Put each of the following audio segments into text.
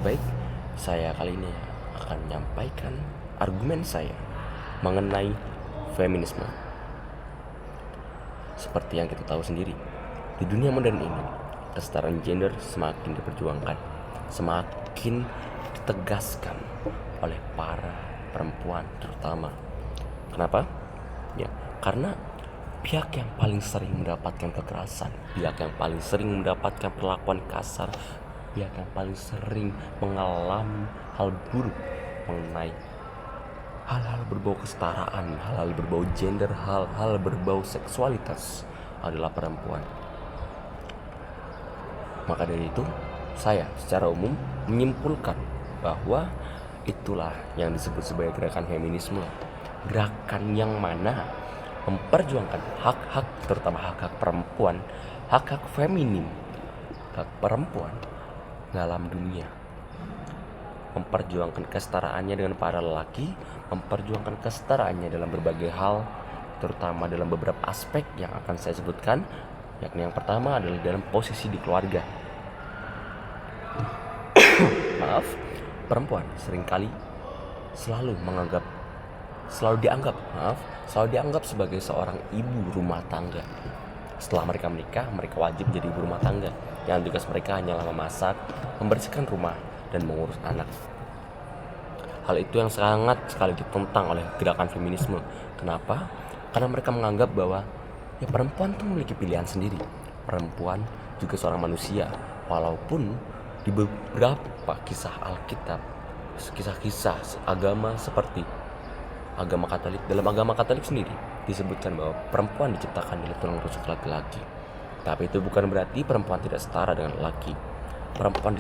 baik, saya kali ini akan menyampaikan argumen saya mengenai feminisme. Seperti yang kita tahu sendiri, di dunia modern ini, kesetaraan gender semakin diperjuangkan, semakin ditegaskan oleh para perempuan terutama. Kenapa? Ya, karena pihak yang paling sering mendapatkan kekerasan, pihak yang paling sering mendapatkan perlakuan kasar, pihak yang paling sering mengalami hal buruk mengenai hal-hal berbau kesetaraan, hal-hal berbau gender, hal-hal berbau seksualitas adalah perempuan. Maka dari itu, saya secara umum menyimpulkan bahwa itulah yang disebut sebagai gerakan feminisme. Gerakan yang mana memperjuangkan hak-hak, terutama hak-hak perempuan, hak-hak feminim, hak perempuan dalam dunia. Memperjuangkan kesetaraannya dengan para lelaki, memperjuangkan kesetaraannya dalam berbagai hal, terutama dalam beberapa aspek yang akan saya sebutkan, yakni yang pertama adalah dalam posisi di keluarga. Maaf, perempuan seringkali selalu dianggap sebagai seorang ibu rumah tangga. Setelah mereka menikah, mereka wajib menjadi ibu rumah tangga yang tugas mereka hanyalah memasak, membersihkan rumah, dan mengurus anak. Hal itu yang sangat sekali ditentang oleh gerakan feminisme. Kenapa? Karena mereka menganggap bahwa perempuan itu memiliki pilihan sendiri. Perempuan juga seorang manusia, walaupun di beberapa kisah Alkitab, kisah-kisah agama seperti agama Katolik, dalam agama Katolik sendiri disebutkan bahwa perempuan diciptakan dari tulang rusuk laki-laki. Tapi itu bukan berarti perempuan tidak setara dengan laki. Perempuan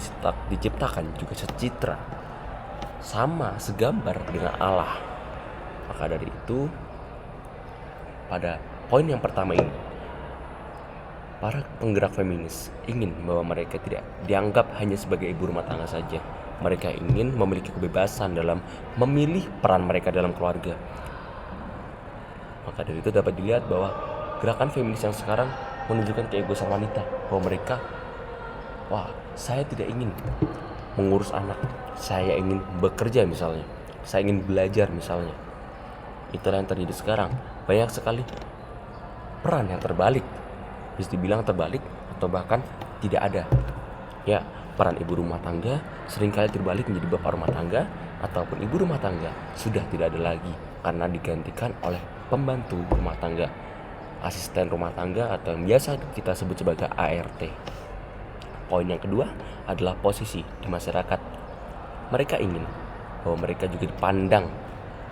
diciptakan juga secitra, sama segambar dengan Allah. Maka dari itu, pada poin yang pertama ini, para penggerak feminis ingin bahwa mereka tidak dianggap hanya sebagai ibu rumah tangga saja. Mereka ingin memiliki kebebasan dalam memilih peran mereka dalam keluarga. Maka dari itu dapat dilihat bahwa gerakan feminis yang sekarang menunjukkan keegoisan wanita, bahwa mereka, saya tidak ingin mengurus anak, saya ingin bekerja misalnya, saya ingin belajar misalnya. Itulah yang terjadi sekarang. Banyak sekali peran yang terbalik, bisa dibilang terbalik atau bahkan tidak ada. Ya, peran ibu rumah tangga seringkali terbalik menjadi bapak rumah tangga, ataupun ibu rumah tangga sudah tidak ada lagi karena digantikan oleh pembantu rumah tangga, asisten rumah tangga, atau yang biasa kita sebut sebagai ART. Poin yang kedua adalah posisi di masyarakat. Mereka ingin bahwa mereka juga dipandang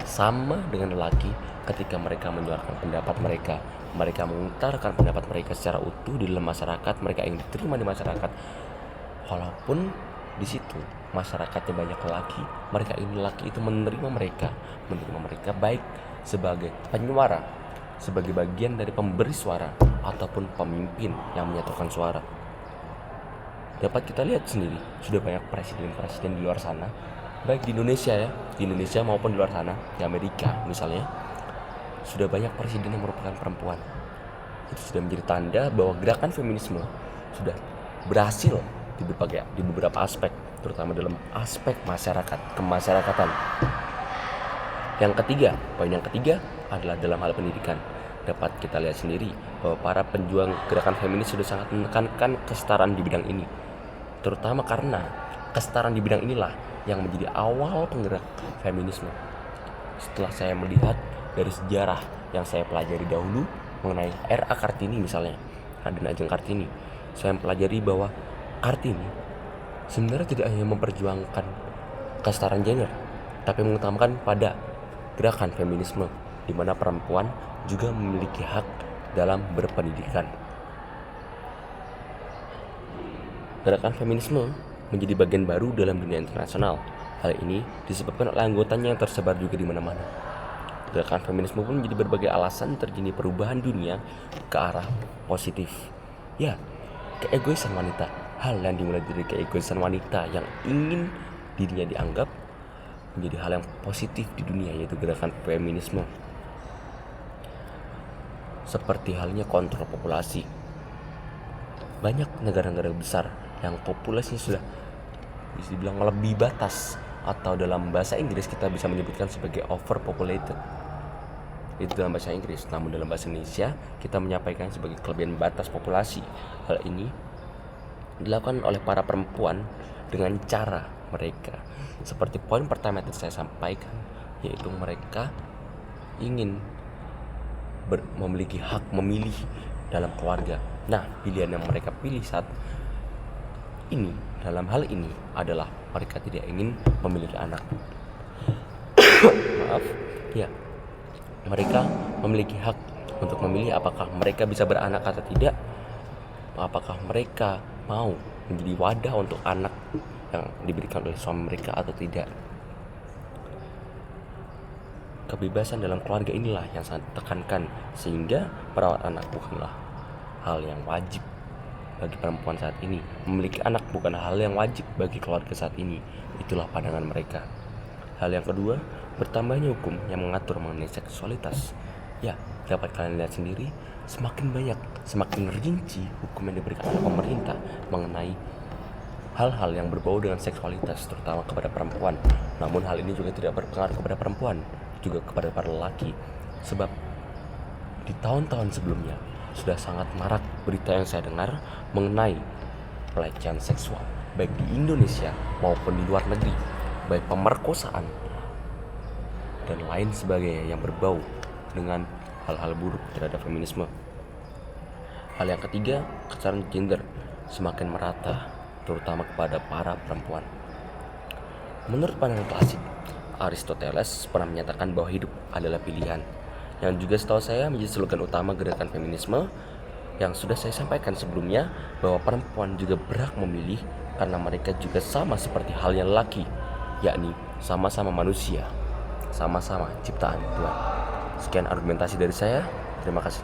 sama dengan lelaki ketika mereka menyuarakan pendapat mereka. Mereka mengutarakan pendapat mereka secara utuh di dalam masyarakat. Mereka ingin diterima di masyarakat. Walaupun di situ masyarakatnya banyak lelaki, mereka ingin lelaki itu menerima mereka baik sebagai penyuara, sebagai bagian dari pemberi suara, ataupun pemimpin yang menyatukan suara. Dapat kita lihat sendiri, sudah banyak presiden-presiden di luar sana, baik di Indonesia maupun di luar sana, di Amerika misalnya, sudah banyak presiden yang merupakan perempuan. Itu sudah menjadi tanda bahwa gerakan feminisme sudah berhasil di beberapa aspek, terutama dalam aspek kemasyarakatan. Poin yang ketiga adalah dalam hal pendidikan. Dapat kita lihat sendiri bahwa para penjuang gerakan feminis sudah sangat menekankan kesetaraan di bidang ini, terutama karena kesetaraan di bidang inilah yang menjadi awal penggerak feminisme. Setelah saya melihat dari sejarah yang saya pelajari dahulu mengenai R.A. Kartini misalnya, Raden Ajeng Kartini, saya mempelajari bahwa Kartini sebenarnya tidak hanya memperjuangkan kesetaraan gender, tapi mengutamakan pada gerakan feminisme, di mana perempuan juga memiliki hak dalam berpendidikan. Gerakan feminisme menjadi bagian baru dalam dunia internasional. Hal ini disebabkan oleh anggotanya yang tersebar juga di mana-mana. Gerakan feminisme pun menjadi berbagai alasan terjadi perubahan dunia ke arah positif. Ya, keegoisan wanita. Hal yang dimulai dari keegoisan wanita yang ingin dirinya dianggap menjadi hal yang positif di dunia, yaitu gerakan feminisme. Seperti halnya kontrol populasi. Banyak negara-negara besar yang populasinya sudah bisa dibilang melebihi batas, atau dalam bahasa Inggris kita bisa menyebutkan sebagai overpopulated. Itu dalam bahasa Inggris. Namun dalam bahasa Indonesia kita menyampaikan sebagai kelebihan batas populasi. Hal ini dilakukan oleh para perempuan dengan cara mereka seperti poin pertama yang saya sampaikan, yaitu mereka ingin memiliki hak memilih dalam keluarga. Nah, pilihan yang mereka pilih saat ini dalam hal ini adalah mereka tidak ingin memiliki anak. Maaf, ya, mereka memiliki hak untuk memilih apakah mereka bisa beranak atau tidak, apakah mereka mau menjadi wadah untuk anak yang diberikan oleh suami mereka atau tidak. Kebebasan dalam keluarga inilah yang sangat ditekankan, sehingga perawat anak bukanlah hal yang wajib bagi perempuan saat ini. Memiliki anak bukan hal yang wajib bagi keluarga saat ini. Itulah pandangan mereka. Hal yang kedua, bertambahnya hukum yang mengatur mengenai seksualitas. Ya, dapat kalian lihat sendiri, semakin banyak, semakin rinci hukum yang diberikan oleh pemerintah mengenai hal-hal yang berbau dengan seksualitas, terutama kepada perempuan. Namun hal ini juga tidak berpengaruh kepada perempuan, juga kepada para lelaki. Sebab di tahun-tahun sebelumnya sudah sangat marak berita yang saya dengar mengenai pelecehan seksual, baik di Indonesia maupun di luar negeri, baik pemerkosaan dan lain sebagainya yang berbau dengan hal-hal buruk terhadap feminisme. Hal yang ketiga, kesetaraan gender semakin merata, terutama kepada para perempuan. Menurut pandangan klasik, Aristoteles pernah menyatakan bahwa hidup adalah pilihan, yang juga setahu saya menjadi slogan utama gerakan feminisme yang sudah saya sampaikan sebelumnya, bahwa perempuan juga berhak memilih karena mereka juga sama seperti halnya lelaki, yakni sama-sama manusia, sama-sama ciptaan Tuhan. Sekian argumentasi dari saya. Terima kasih.